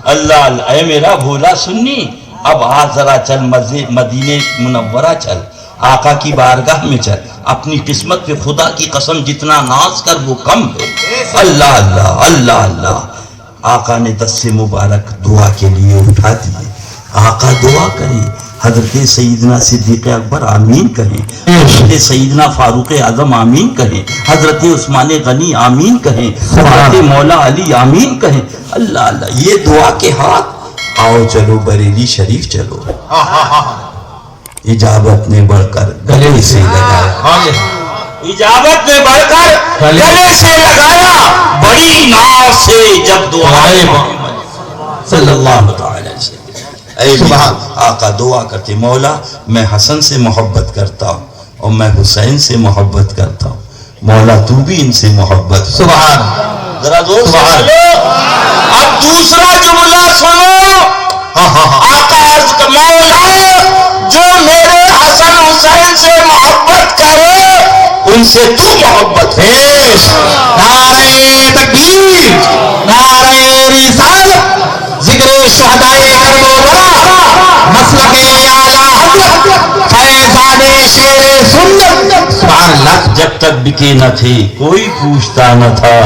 اللہ اللہ، اے میرا بھولا سنی، اب آ ذرا چل مدینے منورہ چل، آقا کی بارگاہ میں چل، اپنی قسمت پہ خدا کی قسم جتنا ناز کر وہ کم ہے۔ اللہ اللہ اللہ اللہ۔ آقا نے دست مبارک دعا کے لیے اٹھا دیے، آقا دعا کرے، حضرت سیدنا صدیق اکبر آمین کہیں، حضرت سیدنا فاروق اعظم آمین کہیں، حضرت عثمان غنی آمین کہیں، حضرت مولا علی آمین کہیں۔ اللہ اللہ، یہ دعا کے ہاتھ، آؤ چلو بریلی شریف چلو، اجابت نے بڑھ کر گلے سے لگایا، اجابت نے بڑھ کر گلے سے لگایا، بڑی ناز سے جب دعائے محمد صلی اللہ علیہ وسلم۔ اے آقا دعا کرتے، مولا میں حسن سے محبت کرتا ہوں اور میں حسین سے محبت کرتا ہوں، مولا تو بھی ان سے محبت۔ سبحان، ذرا زور سے بولو۔ اب دوسرا جملہ سنو، آقا عرض کر، مولا جو میرے حسن حسین سے محبت کرے ان سے تو محبت ہے۔ نعرہ تکبیر، نعرہ رسالت، ذکر شہدائے کربلا، مسلک اعلیٰ حضرت، فیضان شیر سنت۔ سبحان اللہ۔ جب تک بکے نہ تھے کوئی پوچھتا نہ تھا،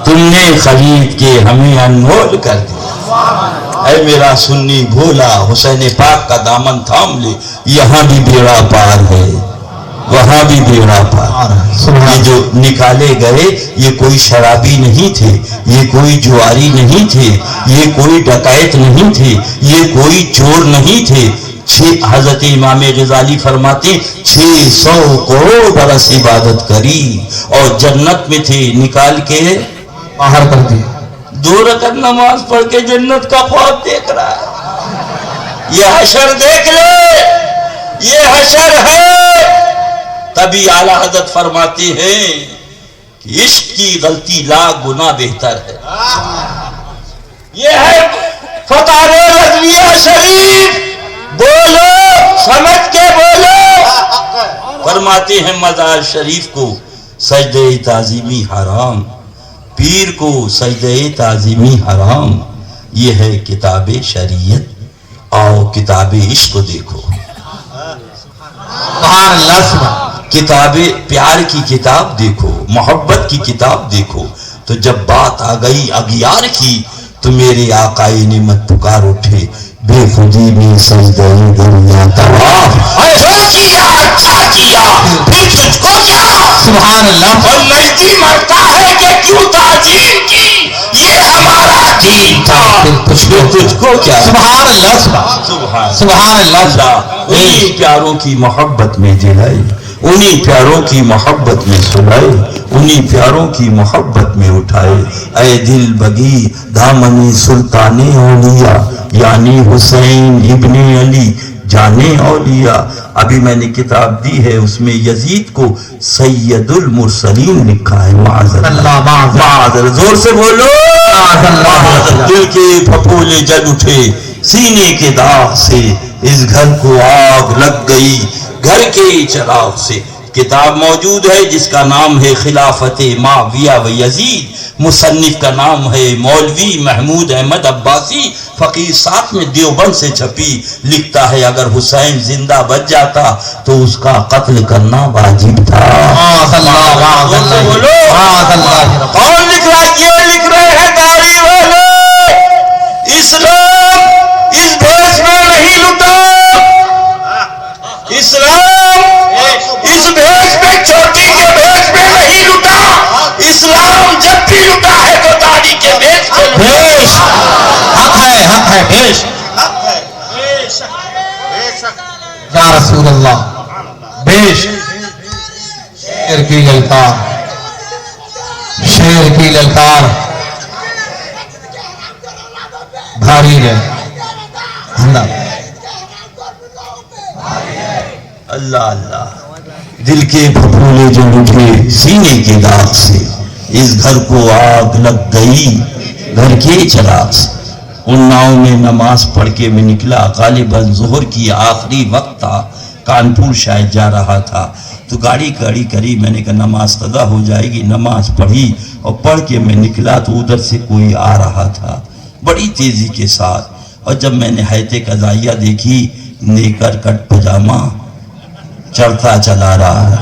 تم نے خرید کے ہمیں انمول کر دیا۔ اے میرا سنی بھولا، حسین پاک کا دامن تھام لے، یہاں بھی بیڑا پار ہے وہاں بھی بیڑا پار۔ یہ جو نکالے گئے یہ کوئی شرابی نہیں تھے، یہ کوئی جواری نہیں تھے، یہ کوئی ڈکیت نہیں تھے، یہ کوئی چور نہیں تھے۔ حضرت امام غزالی فرماتے 600 کروڑ برس عبادت کری اور جنت میں تھے، نکال کے باہر کر دی، 2 رکعت نماز پڑھ کے جنت کا خواب دیکھ رہا ہے۔ یہ حشر دیکھ لے، یہ حشر ہے۔ تبھی اعلیٰ حضرت فرماتے ہیں کہ عشق کی غلطی لاکھ گنا بہتر ہے۔ یہ ہے فتح رضویہ شریف، بولو سمجھ کے بولو۔ فرماتے ہیں مزار شریف کو سجدہ تعظیمی حرام، پیر کو سجدہ تعظیمی حرام، یہ ہے کتاب شریعت، آؤ کتاب عشق کو دیکھو۔ سبحان اللہ۔ سبحان کتاب پیار کی کتاب دیکھو، محبت کی کتاب دیکھو۔ تو جب بات آ گئی اغیار کی تو میرے آقا نعمت پکار اٹھے، بے خودی میں سجدہ دنیا طواف، جو کیا اچھا کیا پھر تجھ کو کیا۔ سبحان اللہ۔ اور مجدی مرتا ہے کہ کیوں تعظیم کی، یہ ہمارا دین تھا پھر تجھ کو کیا۔ سبحان اللہ۔ سبحان اللہ۔ انہی پیاروں کی محبت میں جلائی، انہی پیاروں کی محبت میں سلائے، انہی پیاروں کی محبت میں اٹھائے۔ اے دل بگی دامن سلطان اولیاء، یعنی حسین ابن علی جانے اولیاء۔ ابھی میں نے کتاب دی ہے، اس میں یزید کو سید المرسلین لکھا ہے۔ معاذ زور سے بولو۔ دل کے پھپھولے جل اٹھے سینے کے داغ سے، اس گھر کو آگ لگ گئی گھر کے چراغ سے۔ کتاب موجود ہے جس کا نام ہے خلافت معاویہ و یزید، مصنف کا نام ہے مولوی محمود احمد عباسی، فقیر ساتھ میں دیوبند سے چھپی۔ لکھتا ہے اگر حسین زندہ بچ جاتا تو اس کا قتل کرنا واجب تھا۔ بولو کون لکھ رہا ہے؟ یہ لکھ رہے ہیں داڑھی والے۔ اسلام اس بھیس میں نہیں لٹا، اسلام اس بھیس میں چوٹی کے بھیس میں نہیں لٹا، اسلام جب بھی لٹا ہے تو داڑھی کے بھیس میں لٹا۔ حق ہے، حق ہے، بھیش یا رسول اللہ، بھیش شیر کی للکار، شیر کی للکار بھاری ہے۔ زندہ اللہ اللہ، دل کے پھپھولے جو اٹھے سینے کے داغ سے، اس گھر کو آگ لگ گئی گھر کے چراغ سے۔ ان ناؤں میں نماز پڑھ کے میں نکلا، غالباً ظہر کی آخری وقت تھا، کانپور شاید جا رہا تھا، تو گاڑی کری، میں نے کہا نماز قضا ہو جائے گی، نماز پڑھی اور پڑھ کے میں نکلا تو ادھر سے کوئی آ رہا تھا۔ بڑی تیزی کے ساتھ. اور جب میں نے حیات قضائیہ دیکھی، نیکر کٹ پجامہ چڑھتا چلا رہا ہے.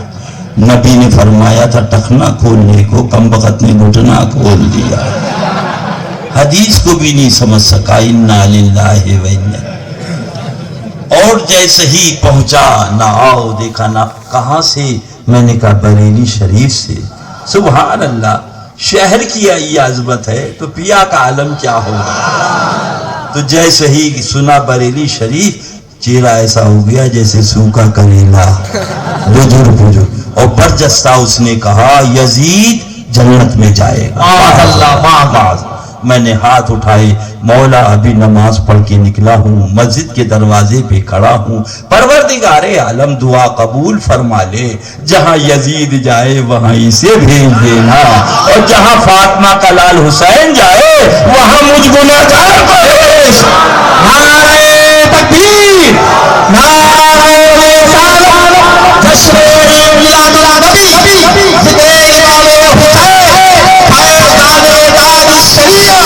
نبی نے فرمایا تھا ٹخنا کھولنے کو، کم وقت نے گھٹنا کھول دیا. حدیث کو بھی نہیں سمجھ سکا. انا للہ و انا. اور جیسے ہی پہنچا، نہ آؤ دیکھا نہ کہاں سے. میں نے کہا بریلی شریف سے. سبحان اللہ، شہر کی یہ عظمت ہے تو پیا کا عالم کیا ہوگا. تو جیسے ہی سنا بریلی شریف، چہرہ ایسا ہو گیا جیسے سوکھا کریلا، بزرگ. اور برجستہ اس نے کہا یزید جنت میں جائے گا. میں نے ہاتھ اٹھائے، مولا ابھی نماز پڑھ کے نکلا ہوں، مسجد کے دروازے پہ کھڑا ہوں. پروردگار عالم دعا قبول فرما لے. جہاں یزید جائے وہاں اسے بھیج دینا، اور جہاں فاطمہ کا لال حسین جائے وہاں مجھ گنہگار کو بھیج. نعرہ تکبیر، نعرہ رسالت، جشن میلاد النبی، ذکر امام حسین، فیضان داد الشریعہ.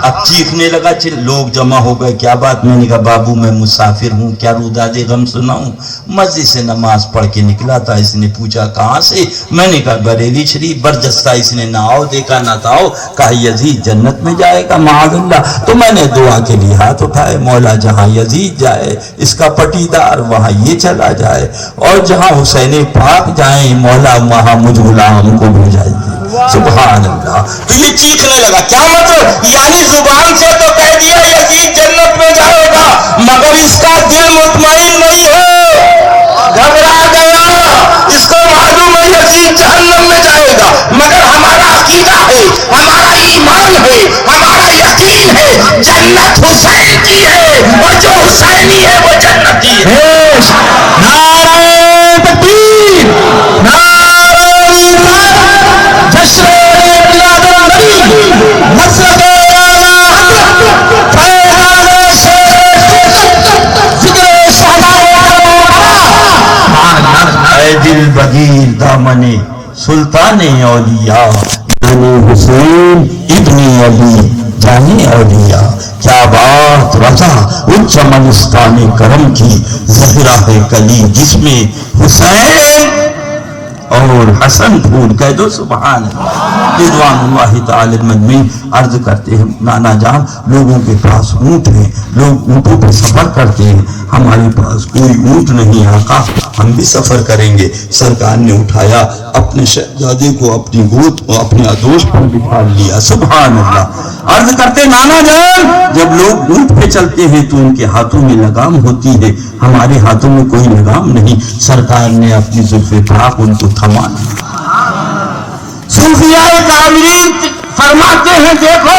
اب چیخنے لگا. لوگ جمع ہو گئے. کیا بات؟ میں نے کہا بابو میں مسافر ہوں، کیا روداد غم سناؤں. مسجد سے نماز پڑھ کے نکلا تھا. اس نے پوچھا کہاں سے؟ میں نے کہا بریلی شریف. برجستہ اس نے نہ آؤ دیکھا نہ تھا. کہا یزید جنت میں جائے گا معاذ اللہ. تو میں نے دعا کے لیے ہاتھ اٹھائے، مولا جہاں یزید جائے اس کا پٹیدار وہاں یہ چلا جائے، اور جہاں حسین پاک جائیں مولا وہاں مجھ غلام کو بھیجائیے. سبحان اللہ. تو یہ چیخنے لگا. کیا مطلب؟ یعنی زبان سے تو کہہ دیا یزید جنت میں جائے گا، مگر اس کا دل مطمئن نہیں ہے، گھبرا گیا. اس کو معلوم ہے یزید جہنم میں جائے گا، مگر ہمارا عقیدہ ہے، ہمارا ایمان ہے، ہمارا یقین ہے جنت حسین کی ہے، اور جو حسینی ہے وہ جنتی ہے. نعرہ تکبیر، نعرہ رسالت، جشن میلاد النبی، مسجد دل بغیر دامن سلطان اولیاء یعنی حسین ابن علی جانی اولیاء. کیا بات رضا ان چمنستان کرم کی زہرہ ہے کلی، جس میں حسین اور حسن پھول. کہہ دو سبحان اللہ. رضوان اللہ تعالی مجمعین. عرض کرتے ہیں نانا جان لوگوں کے پاس اونٹ ہیں، لوگ اونٹوں پہ سفر کرتے ہیں، ہمارے پاس کوئی اونٹ نہیں آقا، ہم بھی سفر کریں گے. سرکار نے اٹھایا اپنے شہزادے کو اپنی گود کو اپنے آدوش پر بٹھا لیا. سبحان اللہ. عرض کرتے نانا جان جب لوگ اونٹ پہ چلتے ہیں تو ان کے ہاتھوں میں لگام ہوتی ہے، ہمارے ہاتھوں میں کوئی لگام نہیں. سرکار نے اپنی زلف پاک ان کو تھما لیا. صوفیاء کاملین فرماتے ہیں دیکھو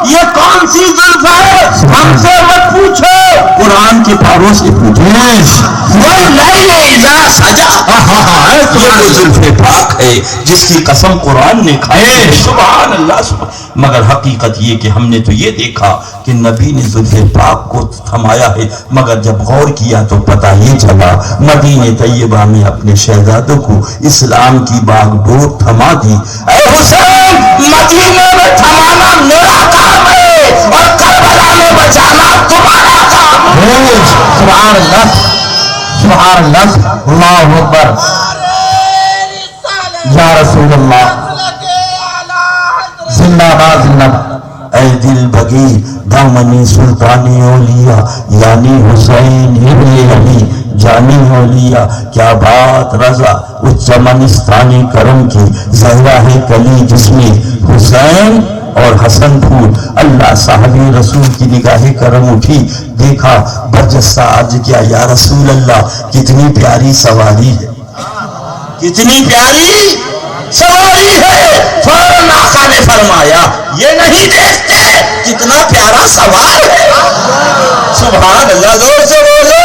یہ کون سی زلف ہے، ہم سے مت پوچھو، قرآن کے پاروں سے پوچھو. یہ وہ زلف پاک ہے جس کی قسم قرآن نے کھائی. سبحان اللہ. مگر حقیقت یہ کہ ہم نے تو یہ دیکھا کہ نبی نے زلف پاک کو تھمایا ہے، مگر جب غور کیا تو پتہ یہ چلا مدینہ طیبہ میں اپنے شہزادوں کو اسلام کی باغ ڈور تھما دی. اے حسین مدینہ میں تھمانا میرا کام ہے اور کربلا میں بچانا تمہارا کام ہے. سبحان اللہ، سبحان اللہ، اللہ اکبر. یا رسول اللہ زندہ باد، زندہ باد. اے دل بگی دامنی سلطانی اولیاء یعنی حسین ابن علی جانی اولیاء. کیا بات رضا اس چمنستانی کرم کی زہرہ ہے کلی، جس میں حسین اور حسن پھول. اللہ صحابی رسول کی نگاہ کرم اٹھی، دیکھا برجستہ. عرض کیا یا رسول اللہ کتنی پیاری سواری ہے، کتنی پیاری سواری ہے. فوراً آقا نے فرمایا یہ نہیں دیکھتے کتنا پیارا سوار ہے. سبحان اللہ. زور سے بولو.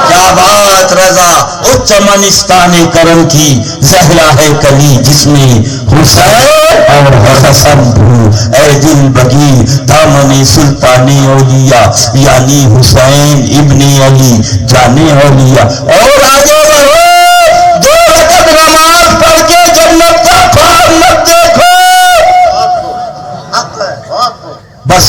کیا بات رضا اس چمنستان کرم کی زہرہ ہے کلی، جس میں حسین اور حسن پھول. اے دل بگی دامن سلطانی اولیاء یعنی حسین ابن علی جانے اولیاء. اور آگے بڑھو، دو رکعت نماز پڑھ کے جنت کا خواب مت دیکھو.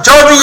24।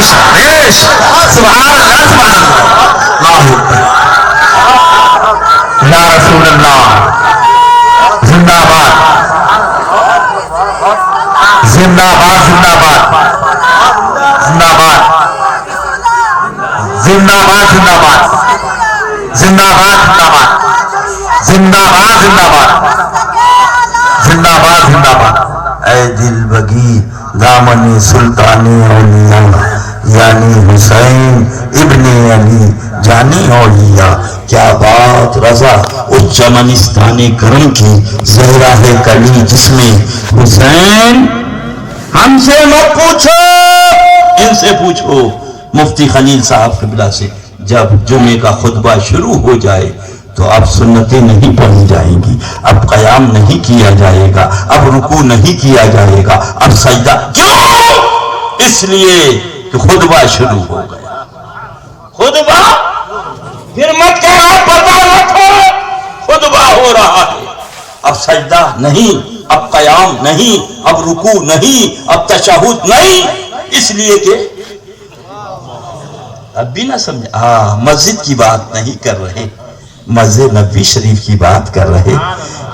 سبحان اللہ سبحان اللہ یا رسول اللہ زندہ باد زندہ باد زندہ باد زندہ باد زندہ باد زندہ باد زندہ باد زندہ باد زندہ باد زندہ باد زندہ باد اے دل بگی دامن سلطان اولیاء یعنی حسین ابن علی جانی اولیاء. کیا بات رضا اس چمنستان کرم کی زہرا ہے کلی جس میں حسین. ہم سے مت پوچھو ان سے پوچھو مفتی خلیل صاحب قبلہ سے. جب جمعے کا خطبہ شروع ہو جائے تو اب سنتیں نہیں پڑھی جائیں گی, اب قیام نہیں کیا جائے گا, اب رکوع نہیں کیا جائے گا, اب سجدہ. کیوں؟ اس لیے کہ خطبہ شروع ہو گیا. خطبہ پھر مت کہنا پتہ مت ہو, خطبہ ہو رہا ہے. اب سجدہ نہیں, اب قیام نہیں, اب رکوع نہیں, اب تشہد نہیں. اس لیے کہ اب بھی نہ سمجھے. مسجد کی بات نہیں کر رہے, مسجد نبوی شریف کی بات کر رہے,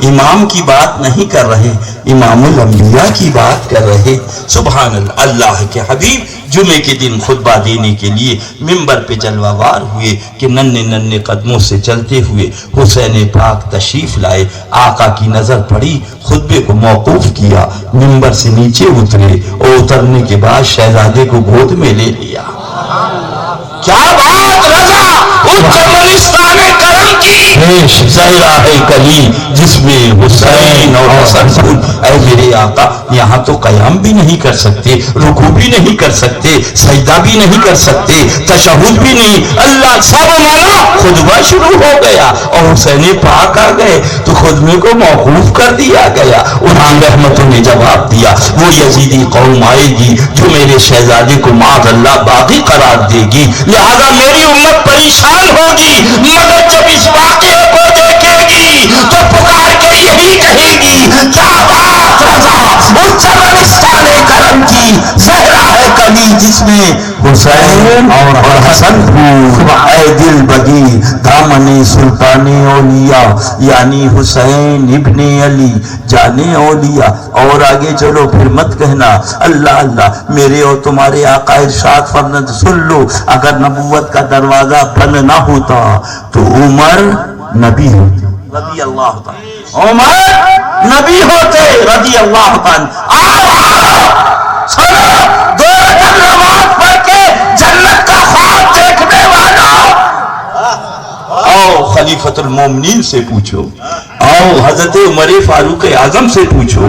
امام کی بات نہیں کر رہے, امام الانبیاء کی بات کر رہے. سبحان اللہ. اللہ کے حبیب جمعے کے دن خطبہ دینے کے لیے منبر پہ جلوہ وار ہوئے کہ ننھے ننھے قدموں سے چلتے ہوئے حسین پاک تشریف لائے. آقا کی نظر پڑی, خطبے کو موقوف کیا, منبر سے نیچے اترے اور اترنے کے بعد شہزادے کو گود میں لے لیا. کیا بات رضا اس چمنستان کرم کی زہرا ہے کلی جس میں حسین اور حسن پھول. اے میرے آقا یہاں تو قیام بھی نہیں کر سکتے, رکوع بھی نہیں کر سکتے, سجدہ بھی نہیں کر سکتے, تشہد بھی نہیں. اللہ سب مانا, خطبہ شروع ہو گیا اور حسین پاک آ گئے تو خطبے کو موقوف کر دیا گیا. انہاں رحمتوں نے جواب دیا وہ یزیدی قوم آئے گی جو میرے شہزادے کو معاذ اللہ باغی قرار دے گی, لہذا میری امت پریشان ہوگی, مگر جب اس واقعے کو دیکھے گی تو پکار کے یہی کہے گی کیا بات رضا اس چمنستان کرم کی زہرا ہے کلی جس میں حسین اور حسن پھول. اے دل بگی دامن سلطان اولیاء یعنی حسین ابن علی جانے اولیاء. اور آگے چلو پھر مت کہنا اللہ اللہ, میرے اور تمہارے آقا ارشاد فرماتے سن لو, اگر نبوت کا دروازہ بند نہ ہوتا تو عمر نبی ہوتے رضی اللہ تعالی, عمر نبی ہوتے رضی اللہ تعالی. سنو, دو رکعت نماز پڑھ کے جنت کا خواب دیکھنے والوں, آؤ خلیفۃ المومنین سے پوچھو, آؤ حضرت عمر فاروق اعظم سے پوچھو.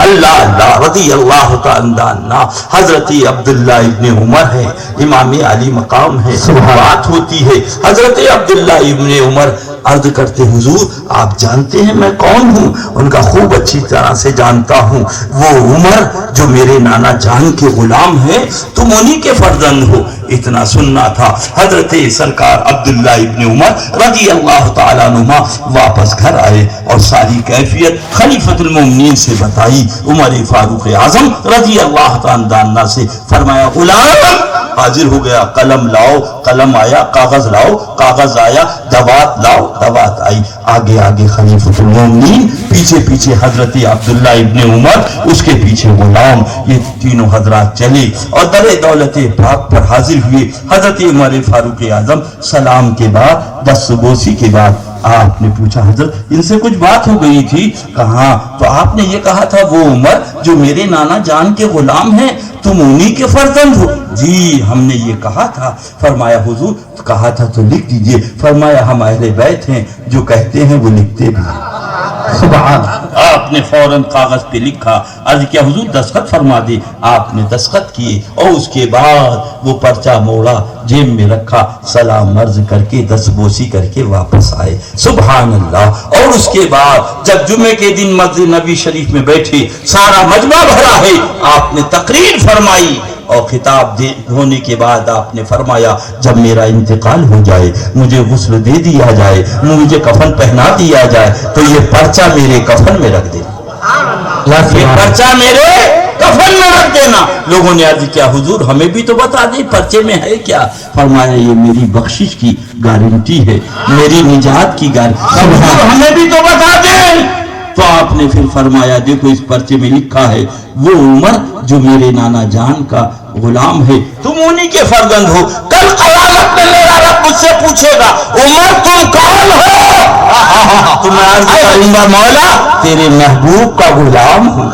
اللہ اللہ رضی اللہ تعالی. حضرت عبداللہ ابن عمر ہے, امام علی مقام ہے, بات ہوتی ہے. حضرت عبداللہ ابن عمر عرض کرتے حضور آپ جانتے ہیں میں کون ہوں؟ ان کا خوب اچھی طرح سے جانتا ہوں, وہ عمر جو میرے نانا جان کے غلام ہیں, تم انہی کے فرزند ہو. اتنا سننا تھا. حضرت سرکار عبداللہ ابن عمر رضی اللہ تعالیٰ عنہ واپس گھر آئے اور ساری کیفیت خلیفۃ المومنین سے بتائی. عمر فاروق اعظم رضی اللہ تعالیٰ عنہ سے فرمایا غلام حاضر ہو گیا, قلم لاؤ, قلم آیا, کاغذ لاؤ, کاغذ آیا, دوات لاؤ, دوات آئی. آگے آگے خلیفۃ المومنین, پیچھے پیچھے حضرت عبداللہ ابن عمر, اس کے پیچھے غلام. یہ تینوں حضرات چلے اور در دولت پاک پر حاضر ہوئے. حضرت عمر فاروق اعظم سلام کے بعد دست بوسی کے بعد آپ نے پوچھا حضرت ان سے کچھ بات ہو گئی تھی؟ کہاں؟ تو آپ نے یہ کہا تھا وہ عمر جو میرے نانا جان کے غلام ہیں تم انہی کے فرزند ہو. جی ہم نے یہ کہا تھا. فرمایا حضور کہا تھا تو لکھ دیجئے. فرمایا ہم اہل بیت ہیں, جو کہتے ہیں وہ لکھتے بھی ہیں. سبحان. آپ نے فوراً کاغذ پہ لکھا, عرض کیا حضور دستخط فرما دے. آپ نے دستخط کیے اور اس کے بعد وہ پرچہ موڑا, جیب میں رکھا, سلام عرض کر کے دست بوسی کر کے واپس آئے. سبحان اللہ. اور اس کے بعد جب جمعے کے دن مسجد نبی شریف میں بیٹھے, سارا مجمع بھرا ہے, آپ نے تقریر فرمائی اور خطاب ہونے کے بعد آپ نے فرمایا جب میرا انتقال ہو جائے, مجھے غسل دے دیا جائے, مجھے کفن پہنا دیا جائے, تو یہ پرچہ میرے کفن میں رکھ دے, یہ پرچہ میرے کفن میں رکھ دینا۔ لوگوں نے عرض کیا حضور ہمیں بھی تو بتا دیں پرچے میں ہے کیا؟ فرمایا یہ میری بخشش کی گارنٹی ہے، میری نجات کی گارنٹی، ہمیں بھی تو بتا دیں۔ تو آپ نے پھر فرمایا دیکھو اس پرچے میں لکھا ہے وہ عمر جو میرے نانا جان کا غلام ہے، تم انہی کے فرزند ہو، کل قیامت میں میرا رب مجھ سے پوچھے گا عمر تم کون ہو؟ تو میں عرض کروں گا مولا تیرے محبوب کا غلام ہوں،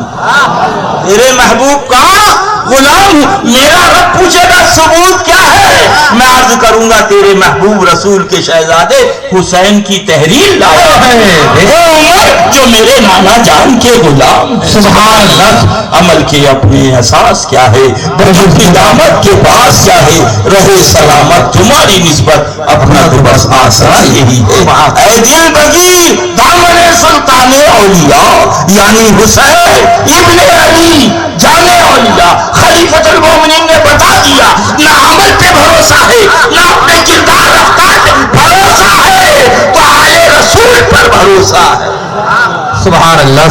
تیرے محبوب کا غلام ہوں۔ میرا رب پوچھے گا ثبوت کیا ہے؟ میں عرض کروں گا تیرے محبوب رسول کے شہزادے حسین کی تحریر لایا ہے، وہ عمر جو میرے نانا جان کے غلام ہے۔ سبحان اللہ۔ عمل کے اپنے احساس کیا ہے، بجٹ کی دامت کے پاس کیا ہے، رہے سلامت تمہاری نسبت اپنا تو بس آسرا یہی ہے۔ اے دل بگیر دامن سلطان اولیاء یعنی حسین ابن علی جان اولیاء، خلیفۃ المومنین نے بتا دیا نہ عمل پہ بھروسہ ہے نہ اپنے کردار رفتار پہ بھروسہ ہے تو آئے رسول پر بھروسہ ہے۔ سبحان اللہ،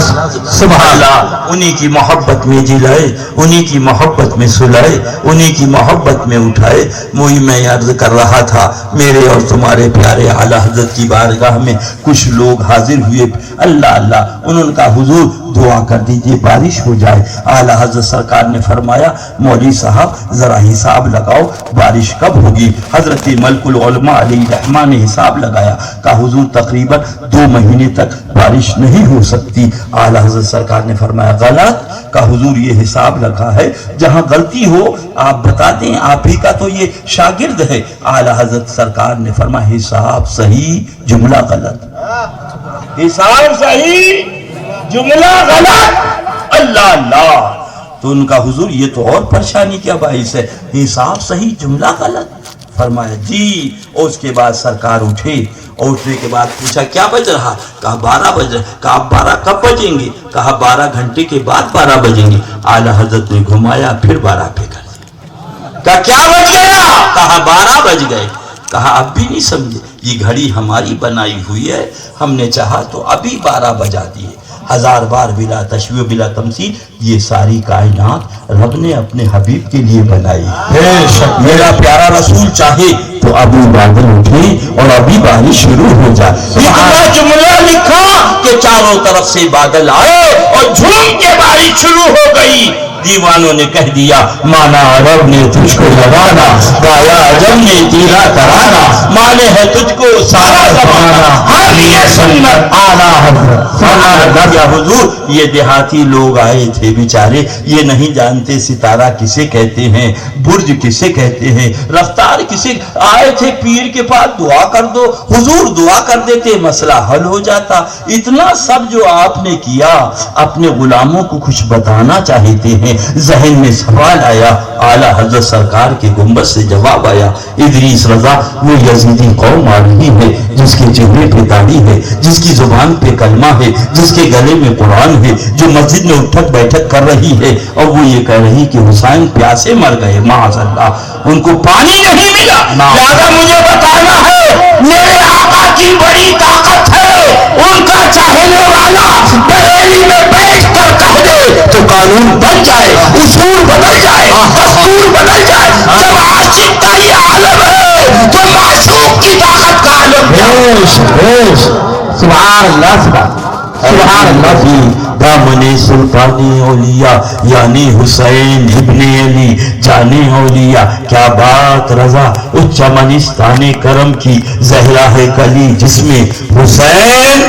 سبحان اللہ۔ انہی کی محبت میں جلائے، انہی کی محبت میں سلائے، انہی کی محبت میں اٹھائے۔ وہی میں عرض کر رہا تھا میرے اور تمہارے پیارے اعلی حضرت کی بارگاہ میں کچھ لوگ حاضر ہوئے، اللہ اللہ، انہوں نے کہا حضور دعا کر دیجئے بارش ہو جائے۔ اعلی حضرت سرکار نے فرمایا مولوی صاحب ذرا حساب لگاؤ بارش کب ہوگی؟ حضرت ملک العلماء علیہ الرحمٰن نے حساب لگایا، کہا حضور تقریباً 2 مہینے تک بارش نہیں ہو سکتی۔ اعلی حضرت سرکار نے فرمایا غلط، کہا حضور یہ حساب لگا ہے، جہاں غلطی ہو آپ بتا دیں، آپ ہی کا تو یہ شاگرد ہے۔ اعلی حضرت سرکار نے فرمایا حساب صحیح جملہ غلط، حساب صحیح جملہ غلط، اللہ اللہ۔ تو ان کا حضور یہ تو اور پریشانی کیا باعث ہے، حساب صحیح جملہ غلط؟ فرمایا جی۔ اور اس کے بعد سرکار اٹھے اور اٹھنے کے بعد پوچھا کیا بج رہا؟ کہا 12 بج رہا۔ کہا 12 کب بجیں گے؟ کہا 12 گھنٹے کے بعد 12 بجیں گے۔ اعلی حضرت نے گھمایا پھر 12 پہ کر دیا۔ کہا کیا بج گیا؟ کہا 12 بج گئے۔ کہا اب بھی نہیں سمجھے، یہ گھڑی ہماری بنائی ہوئی ہے، ہم نے چاہا تو ابھی 12 بجا دیے۔ 1000 بار بلا تشبیہ بلا تمثیل، یہ ساری کائنات رب نے اپنے حبیب کے لیے بنائی۔ میرا پیارا رسول چاہے تو ابھی بادل اٹھے اور ابھی بارش شروع ہو جائے۔ اتنا جملہ لکھا کہ چاروں طرف سے بادل آئے اور جھوم کے بارش شروع ہو گئی۔ دیوانوں نے کہہ دیا مانا عرب نے تجھ کو لگانا، گایا عجم نے تیرا ترانا، مانے ہے تجھ کو سارا زمانہ، ہم یہ سنت آنا حضرت۔ یا حضور یہ دیہاتی لوگ آئے تھے بیچارے، یہ نہیں جانتے ستارہ کسے کہتے ہیں، برج کسے کہتے ہیں، رفتار کسے، آئے تھے پیر کے پاس دعا کر دو، حضور دعا کر دیتے مسئلہ حل ہو جاتا۔ اتنا سب جو آپ نے کیا، اپنے غلاموں کو کچھ بتانا چاہتے ہیں، ذہن میں سوال آیا، اعلیٰ حضرت سرکار کے گنبد سے جواب آیا، ادریس رضا وہ یزیدی قوم آ رہی ہے جس کے چہرے پہ داڑھی ہے، جس کی زبان پہ کلمہ ہے، جس کے گلے میں قرآن ہے، جو مسجد میں اٹھک بیٹھک کر رہی ہے اور وہ یہ کہہ رہی کہ حسین پیاسے مر گئے، معاذ اللہ ان کو پانی نہیں ملا، لہذا مجھے بتانا ہے میرے آقا کی بڑی طاقت ہے، ان کا چاہنے والا بریلی میں بیٹھ کر کہہ دے تو قانون بن جائے، اصول بدل جائے، دستور بدل جائے۔ جب عاشق کا یہ عالم ہے تو معشوق کی طاقت کا عالم ہے۔ سبحان اللہ، سبحان اللہ جی۔ دامن سلطانی اولیاء یعنی حسین ابن علی جانے اولیاء، کیا بات رضا اس چمنستان کرم کی، زہرا ہے کلی جس میں حسین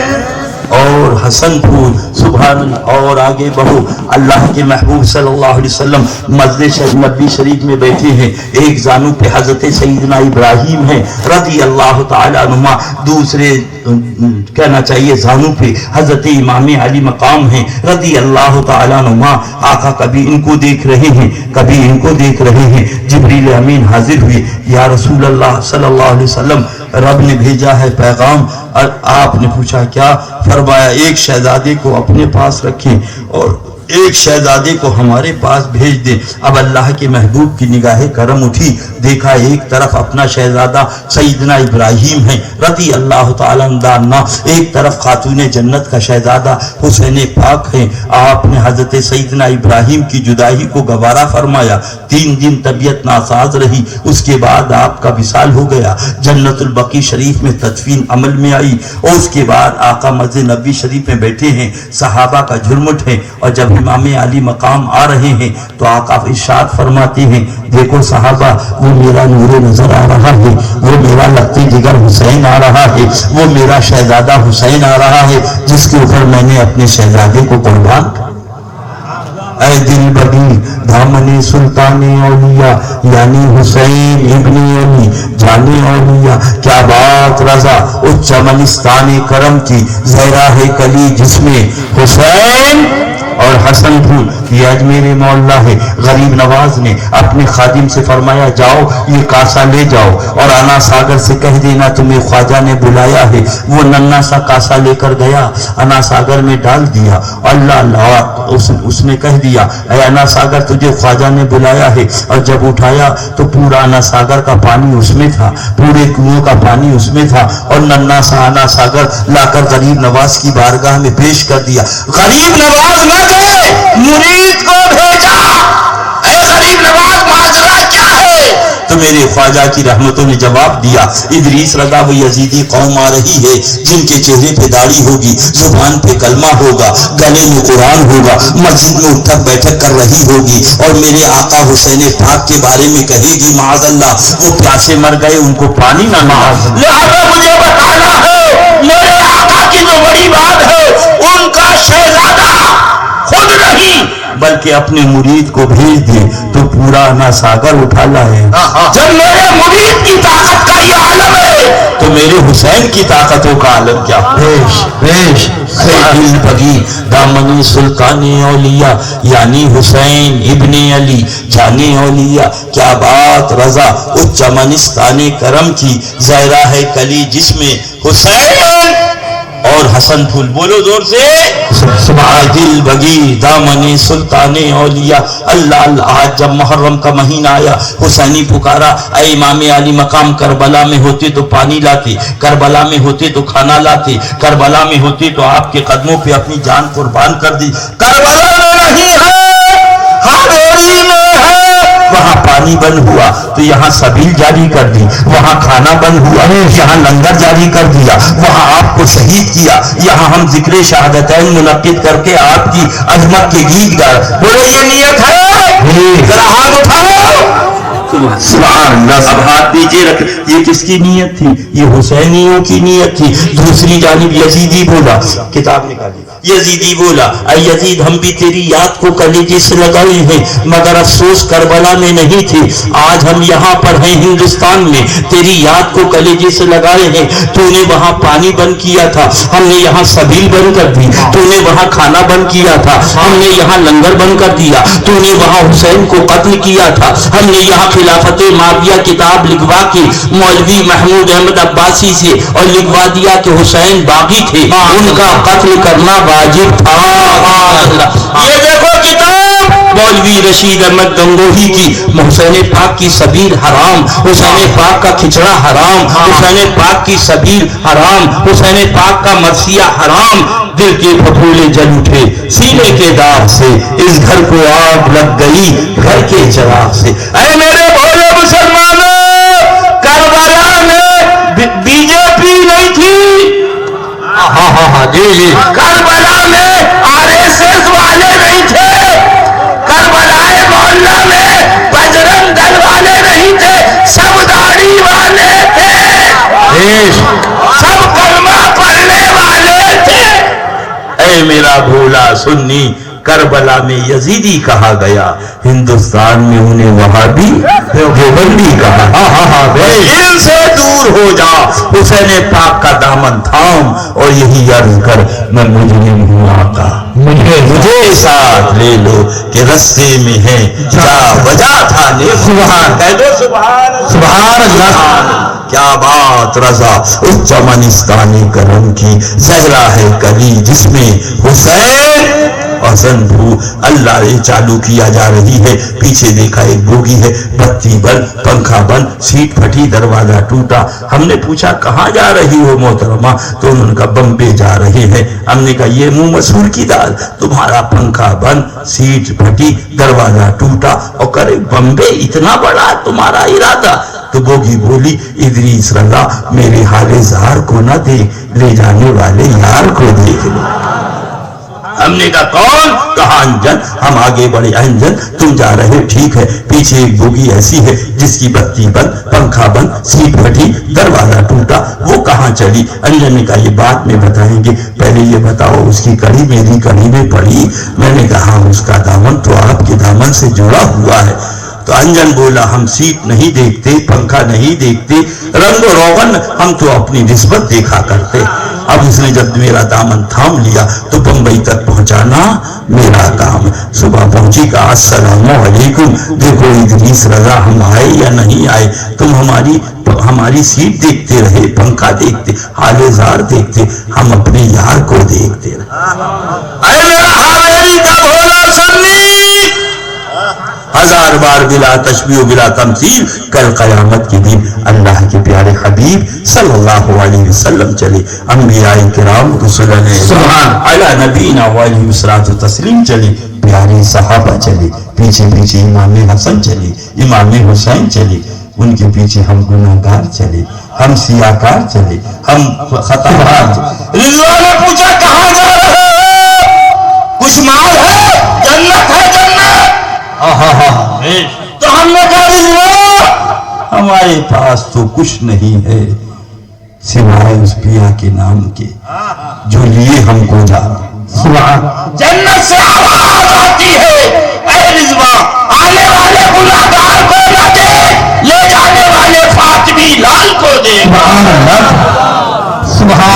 اور حسن پھول، سبحان اللہ۔ اور آگے بہو، اللہ کے محبوب صلی اللہ علیہ وسلم مسجد نبوی شریف میں بیٹھے ہیں، ایک زانو پہ حضرت سیدنا ابراہیم ہے رضی اللہ تعالیٰ عنہما، دوسرے کہنا چاہیے زانو پہ حضرت امام علی مقام ہیں رضی اللہ تعالیٰ عنہما۔ آقا کبھی ان کو دیکھ رہے ہیں کبھی ان کو دیکھ رہے ہیں، جبریل امین حاضر ہوئے، یا رسول اللہ صلی اللہ علیہ وسلم رب نے بھیجا ہے پیغام۔ آپ نے پوچھا کیا؟ فرمایا ایک شہزادے کو اپنے پاس رکھیں اور ایک شہزادے کو ہمارے پاس بھیج دیں۔ اب اللہ کے محبوب کی نگاہ کرم اٹھی، دیکھا ایک طرف اپنا شہزادہ سیدنا ابراہیم ہے رضی اللہ تعالیٰ عنہ، ایک طرف خاتون جنت کا شہزادہ حسین پاک ہے۔ آپ نے حضرت سیدنا ابراہیم کی جدائی کو گوارا فرمایا، 3 دن طبیعت ناساز رہی، اس کے بعد آپ کا وصال ہو گیا۔ جنت البقیع شریف میں تدفین عمل میں آئی اور اس کے بعد آقا مسجد نبوی شریف میں بیٹھے ہیں، صحابہ کا جھرمٹ ہے، اور جب امام علی مقام آ رہے ہیں تو آقا ارشاد فرماتے ہیں، دیکھو صحابہ، وہ میرا نور نظر آ رہا ہے، وہ میرا لگتی جگر حسین آ رہا ہے، وہ میرا شہزادہ حسین آ رہا ہے جس کے اوپر میں نے اپنے شہزادے کو قربان کر۔ اے دل بگی دامن سلطان اولیاء یعنی حسین ابن علی جان اولیاء، کیا بات رضا اس چمنستان کرم کی، زہرا ہے کلی جس میں حسین اور حسن پھول۔ یہ اجمیر مولا ہے، غریب نواز نے اپنے خادم سے فرمایا، جاؤ یہ کاسا لے جاؤ اور انا ساگر سے کہہ دینا تمہیں خواجہ نے بلایا ہے۔ وہ ننا سا کاسا لے کر گیا، انا ساگر میں ڈال دیا، اللہ اللہ اس نے کہہ دیا، اے انا ساگر تجھے خواجہ نے بلایا ہے، اور جب اٹھایا تو پورا انا ساگر کا پانی اس میں تھا، پورے کنویں کا پانی اس میں تھا، اور ننا سا انا ساگر لا کر غریب نواز کی بارگاہ میں پیش کر دیا۔ غریب نواز نہ گئے، مرید کو بھیجا، اے غریب نواز معاذرہ کیا ہے؟ تو میرے خواجہ کی رحمتوں نے جواب دیا، ادریس رضا وہ یزیدی قوم آ رہی ہے جن کے چہرے پہ داڑھی ہوگی، زبان پہ کلمہ ہوگا، گلے میں قرآن ہوگا، مسجد میں اٹھک بیٹھک کر رہی ہوگی، اور میرے آقا حسین پاک کے بارے میں کہے گی معاذ اللہ وہ پیاسے مر گئے، ان کو پانی نہ ملا، لہذا مجھے بتانا ہے میرے آقا کی جو بڑی بات ہے، ان کا شہزادہ خود نہیں بلکہ اپنے مرید کو بھیج دے تو پورا انا ساگر اٹھا لائے۔ جب میرے مرید کی طاقت کا یہ عالم ہے تو میرے حسین کی طاقتوں کا عالم کیا؟ پیش پیش دل بگی دامن سلطان اولیاء یعنی حسین ابن علی جان اولیاء، کیا بات رضا اس چمنستان کرم کی، زہرا ہے کلی جس میں حسین اور حسن پھول۔ بولو زور سے سبحان دل بگی دامن سلطان اولیاء۔ اللہ اللہ، آج جب محرم کا مہینہ آیا، حسینی پکارا، اے امام علی مقام، کربلا میں ہوتے تو پانی لاتے، کربلا میں ہوتے تو کھانا لاتے، کربلا میں ہوتے تو آپ کے قدموں پہ اپنی جان قربان کر دی۔ کربلا میں نہیں ہے، ہاویری میں ہے، وہاں پانی بند ہوا تو یہاں سبیل جاری کر دی، وہاں کھانا بند ہوا یہاں لنگر جاری کر دیا، وہاں آپ کو شہید کیا، یہاں ہم ذکر شہادتین منعقد کر کے آپ کی عظمت کے گیت گا۔ بولو یہ نیت ہے، ذرا ہاتھ اٹھاؤ، سبحان اللہ۔ اب ہاتھ دیجیے رکھ، یہ کس کی نیت تھی؟ یہ حسینیوں کی نیت تھی۔ دوسری جانب یزیدی بولا، کتاب نکالی، یزیدی بولا، اے یزید ہم بھی تیری یاد کو کلیجے سے لگائے ہیں، مگر افسوس کربلا میں نہیں تھی، آج ہم یہاں پر ہیں ہندوستان میں، تیری یاد کو کلیجے سے لگائے ہیں۔ تو نے وہاں پانی بند کیا تھا، ہم نے یہاں سبیل بند کر دی، تو نے وہاں کھانا بند کیا تھا، ہم نے یہاں لنگر بند کر دیا، تو نے وہاں حسین کو قتل کیا تھا، ہم نے یہاں خلافت ماویہ کتاب لکھوا کے مولوی محمود احمد عباسی سے اور لکھوا دیا کہ حسین باغی تھے، ان کا قتل کرنا واجب تھا۔ یہ دیکھو کتاب مولوی رشید احمد گنگوہی کی، حسین پاک کی سبیل حرام، حسین پاک کا کھچڑا حرام، حسین پاک کی سبیل حرام، حسین پاک کا مرثیہ حرام۔ دل کے پھپھولے جل اٹھے سینے کے داغ سے، اس گھر کو آگ لگ گئی گھر کے چراغ سے۔ اے میرے بھولے مسلمانوں، کربلا میں بی جے پی نہیں تھی، جی کربلا میں آر ایس ایس والے نہیں تھے، کربلا محلہ میں بجرنگ دل والے نہیں تھے، سب داڑھی والے تھے، سب کلمہ پڑھنے والے تھے۔ اے میرا بھولا سنی، کربلا میں یزیدی کہا گیا، ہندوستان میں انہیں وہابی دیوبندی کہا۔ ان سے دور ہو جا، حسین پاک کا دامن تھام، اور یہی عرض کر میں مجرم ہوں آقا، مجھے ساتھ لے لو کہ رستے میں ہے جا وجہ تھا نے۔ سبحان کہہ دو سبحان اللہ۔ کیا بات رضا اس چمنستان کرم کی، زہرا ہے کلی جس میں حسین حسن بھو اللہ نے چالو کیا جا رہی ہے، پیچھے دیکھا ایک بوگی ہے، بتی بند، پنکھا بند، سیٹ پھٹی، دروازہ ٹوٹا۔ ہم نے پوچھا کہاں جا رہی ہو محترمہ؟ تو انہوں نے کہا بمبے جا رہے ہیں۔ ہم نے کہا یہ منہ مسور کی دال، تمہارا پنکھا بند، سیٹ پھٹی، دروازہ ٹوٹا اور کرے بمبے، اتنا بڑا تمہارا ارادہ؟ تو بوگی بولی ادریس رضا میرے حال زار کو نہ دیکھ، لے جانے والے یار کو دیکھ لو۔ ہم نے کہا کون؟ کہا انجن۔ ہم آگے بڑے، انجن تم جا رہے ٹھیک ہے، پیچھے ایک بوگی ایسی ہے جس کی بتی بند، پنکھا بند، سیٹ پھٹی، دروازہ ٹوٹا، وہ کہاں چلی؟ انجن نے کہا یہ بعد میں بتائیں گے، پہلے یہ بتاؤ اس کی کڑی میری کڑی میں پڑی؟ میں نے کہا اس کا دامن تو آپ کے دامن سے جڑا ہوا ہے۔ تو انجن بولا ہم سیٹ نہیں دیکھتے، پنکھا نہیں دیکھتے، رنگ و روغن ہم تو اپنی نسبت دیکھا کرتے۔ اب اس نے جب میرا دامن تھام لیا تو بمبئی تک پہنچانا میرا کام۔ صبح پہنچی کہا السلام علیکم، دیکھو ادریس رضا ہم آئے یا نہیں آئے، تم ہماری سیٹ دیکھتے رہے، پنکھا دیکھتے، حال زار دیکھتے، ہم اپنے یار کو دیکھتے رہے۔ اے میرا حاویری کا بھولا سنی، ہزار بار بلا تشبیہ و بلا تمثیل، کل قیامت کے دن اللہ کے پیارے حبیب صلی اللہ علیہ وسلم چلے، انبیاء کرام رسول علی نبینا علیہ الصلوۃ والتسلیم چلے، پیارے صحابہ چلے، پیچھے پیچھے امام حسن چلے، امام حسین چلے، ان کے پیچھے ہم گناہگار چلے، ہم سیاہکار چلے، ہم خطاکار چلے۔ رضوان نے پوچھا کہاں جا رہے ہو؟ کچھ مال ہے؟ جنت ہے جنت؟ تو ہم نے کہا رضوان ہمارے پاس تو کچھ نہیں ہے سوائے اس پیا کے نام کے جو لیے ہم کو جانا۔ جنت سے آواز آتی ہے اے رضوان آنے والے گناہگار کو نہ دے، لے جانے والے فاطمی لال کو دے۔ سبحان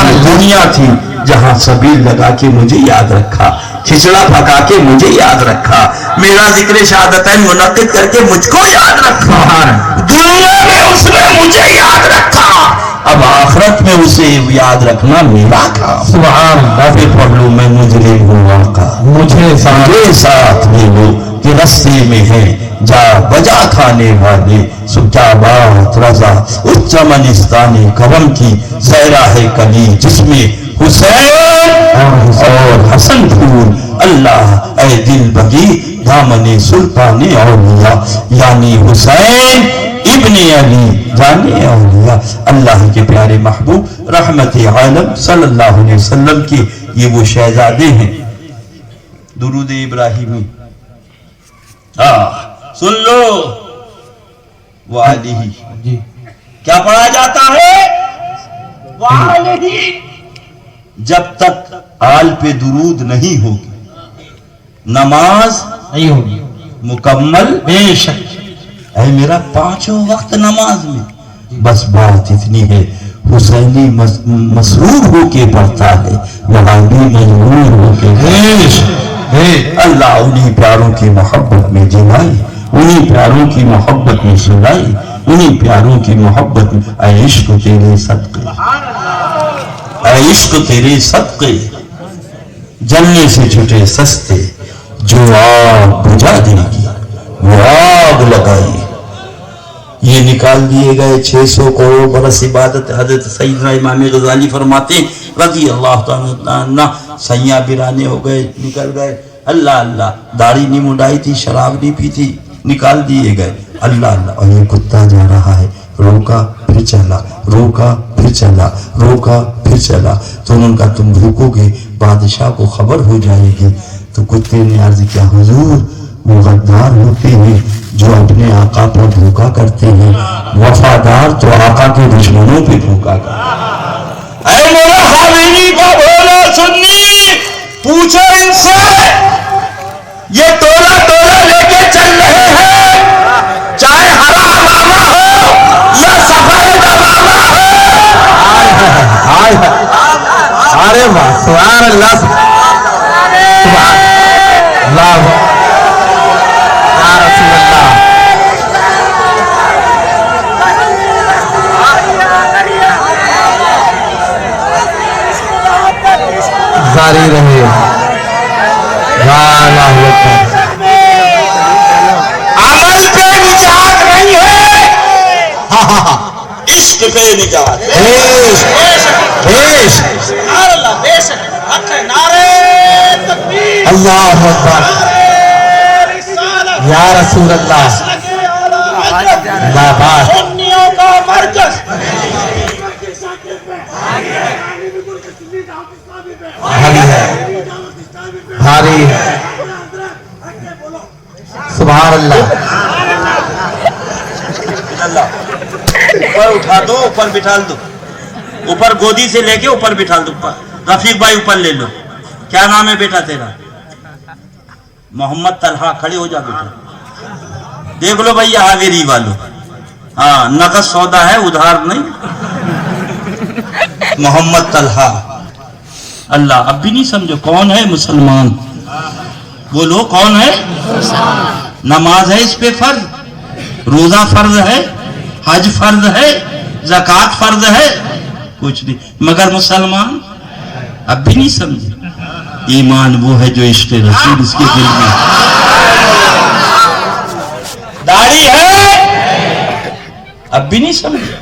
اللہ۔ دنیا تھی جہاں سبیل لگا کے مجھے یاد رکھا، کھچڑا پکا کے مجھے یاد رکھا، میرا ذکر شہادتین منعقد کر کے مجھ کو یاد رکھا، دنیا میں اس نے مجھے یاد رکھا، اب آخرت میں اسے یاد رکھنا میرا کام۔ سبحان اللہ۔ پھر پڑھ لوں میں مجرم ہوں آقا، مجھے ساتھ لے لو کہ رستے میں ہے جا بجا کھانے والے، سو کیا بات رضا اس چمنستان کرم کی، زہرا ہے کلی جس میں حسین اور حسن پھول، اللہ اے دل بگی دامن سلطان اولیاء، یعنی حسین ابن علی جانے اولیاء، اللہ کے پیارے محبوب رحمت عالم صلی اللہ علیہ وسلم کے یہ وہ شہزادے ہیں۔ درود ابراہیمی سن لو، وآلہ کیا پڑھا جاتا ہے؟ وآلہ۔ جب تک آل پہ درود نہیں ہوگی نماز نہیں ہوگی مکمل، بے شک۔ اے میرا پانچوں وقت نماز میں بس بات اتنی ہے، حسینی مسرور ہو کے پڑھتا ہے، وہاں بھی مجبور ہو کے۔ اللہ انہی پیاروں کی محبت میں جلائی، انہی پیاروں کی محبت میں سلائی، انہی پیاروں کی محبت میں۔ اے عشق تیرے صدقے، اے عشق تیرے صدقے، جلنے سے چھٹے سستے، جو آگ بجھا دے گی وہ آگ لگائی۔ یہ نکال دیے گئے 600 کروڑ برس عبادت۔ حضرت سیدنا امام غزالی فرماتے ہیں رضی اللہ تعالیٰ عنہ، سیاں برانے ہو گئے، نکل گئے، اللہ اللہ، داڑھی نہیں مڈائی تھی، شراب نہیں پی تھی، نکال دیے گئے، اللہ اللہ۔ اور یہ کتا جا رہا ہے، روکا پھر چلا، روکا پھر چلا، روکا پھر چلا، تو انہوں نے کہا تم روکو گے بادشاہ کو خبر ہو جائے گی۔ تو کتے نے عرض کیا حضور وہ غدار ہوتے ہیں جو اپنے آقا پر دھوکا کرتے ہیں، وفادار تو آقا کے دشمنوں پہ دھوکا کرتے ہیں۔ اے میرا حاویری کا بھولا سنی، پوچھو ان سے یہ تولا تولا لے کے چل رہے ہیں، چاہے ہرا امامہ ہو یا سفید امامہ ہو۔ ارے سبحان اللہ، سبحان اللہ یا رسول اللہ۔ جاری رہے، عشق پہ نجات. اللہ اکبر یا رسول اللہ. زندہ سنیوں کا مرکز بھاری ہے بھاری ہے. سبحان اللہ. اوپر اٹھا دو, اوپر بٹھا دو, اوپر گودی سے لے کے اوپر بٹھا دو. رفیق بھائی اوپر لے لو. کیا نام ہے بیٹا تیرا؟ محمد طلحہ. کھڑے ہو جا بیٹا. دیکھ لو بھائی حاضری والو, ہاں نقد سودا ہے, ادھار نہیں. محمد طلحہ. اللہ اب بھی نہیں سمجھو کون ہے مسلمان؟ بولو کون ہے؟ نماز ہے اس پہ فرض, روزہ فرض ہے, حج فرض ہے, زکوٰۃ فرض ہے, کچھ نہیں. مگر مسلمان اب بھی نہیں سمجھے. ایمان وہ ہے جو عشق رسول اس کے دل میں. داڑھی ہے اب بھی نہیں سمجھے.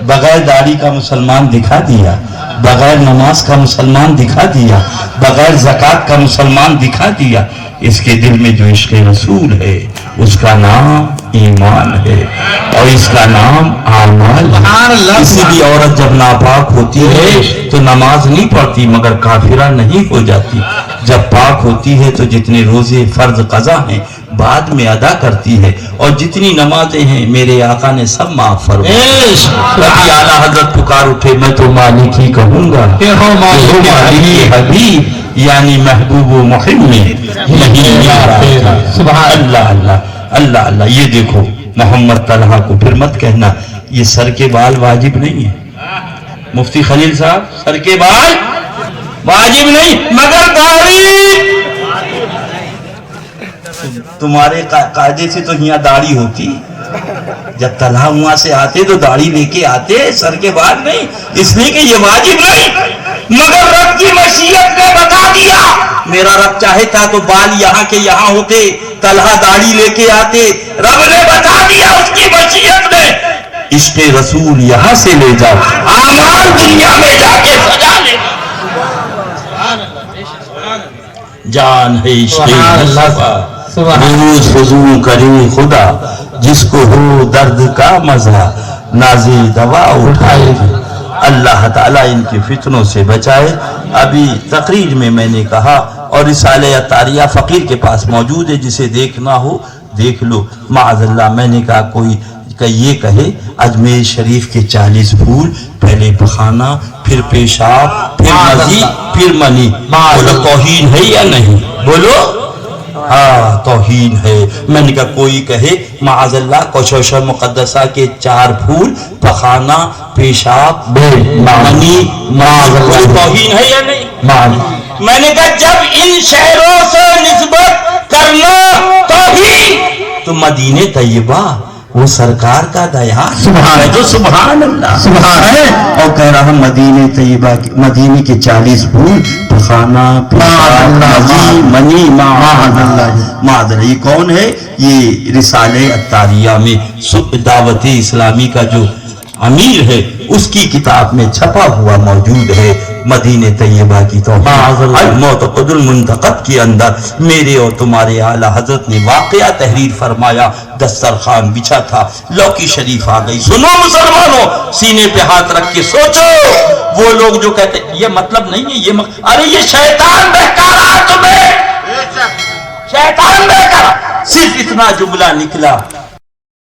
بغیر داڑھی کا مسلمان دکھا دیا, بغیر نماز کا مسلمان دکھا دیا, بغیر زکوٰۃ کا مسلمان دکھا دیا. اس کے دل میں جو عشق رسول ہے اس کا نام ایمان ہے اور اس کا نام اعمال ہے. اسی لیے عورت جب ناپاک ہوتی ہے تو نماز نہیں پڑھتی مگر کافرہ نہیں ہو جاتی. جب پاک ہوتی ہے تو جتنے روزے فرض قضا ہیں بعد میں ادا کرتی ہے, اور جتنی نمازیں ہیں میرے آقا نے سب معاف فرمائی. کبھی اعلیٰ حضرت پکار اٹھے میں تو مالک ہی کہوں گا, مالک حبیب یعنی محبوب و محب میں نہیں آ رہا تھا. سبحان اللہ اللہ اللہ اللہ. یہ دیکھو محمد طلحہ کو پھر مت کہنا یہ سر کے بال واجب نہیں ہے. مفتی خلیل صاحب سر کے بال واجب نہیں مگر داڑھی. تمہارے قاعدے سے تو یہاں داڑھی ہوتی, جب طلحہ وہاں سے آتے تو داڑھی لے کے آتے, سر کے بال نہیں. اس لیے کہ یہ واجب نہیں مگر رب کی مشیت نے بتا دیا. میرا رب چاہتا تو بال یہاں کے یہاں ہوتے, طلحہ داڑھی لے کے آتے. رب نے بتا دیا اس کی مشیت نے عشق رسول یہاں سے لے جاؤ, اعمال دنیا میں جا کے سجا لے. جان ہے عشق مصطفیٰ روز فضو کرے خدا, جس کو ہو درد کا مزہ نازے دوا اٹھائے. اللہ تعالیٰ ان کے فتنوں سے بچائے. ابھی تقریر میں میں نے کہا, اور رسالہ عطاریہ فقیر کے پاس موجود ہے, جسے دیکھنا ہو دیکھ لو. معاذ اللہ میں نے کہا کوئی یہ کہے اجمیر شریف کے 40 پھول, پہلے پخانہ پھر پیشاب پھر مزی پھر منی, بولو توہین ہے یا نہیں؟ بولو ہاں توہین ہے. میں نے کہا کوئی کہے معاذ اللہ کوشوشہ مقدسہ کے 4 پھول, پخانہ پیشاب منی, معاذ اللہ توہین ہے یا نہیں؟ میں نے کہا جب ان شہروں سے نسبت کرنا توہین تو مدینہ طیبہ وہ سرکار کا دیان. سبحان اللہ سبحان ہے. اور کہہ رہا مدینہ طیبہ مدینہ کے 40 پھول, پخانہ منی معاذ اللہ. یہ کون ہے؟ یہ رسالہ عطاریہ میں دعوت اسلامی کا جو امیر ہے اس کی کتاب میں چھپا ہوا موجود ہے. مدینہ طیبہ کی توحید المعتقد المنتقد کے اندر میرے اور تمہارے اعلیٰ حضرت نے واقعہ تحریر فرمایا. دسترخوان بچھا تھا, لوکی شریف آ گئی. سنو مسلمانوں, سینے پہ ہاتھ رکھ کے سوچو. وہ لوگ جو کہتے یہ مطلب نہیں ہے, یہ ارے یہ شیطان بہکا رہا تمہیں, شیطان بہکا. صرف اتنا جملہ نکلا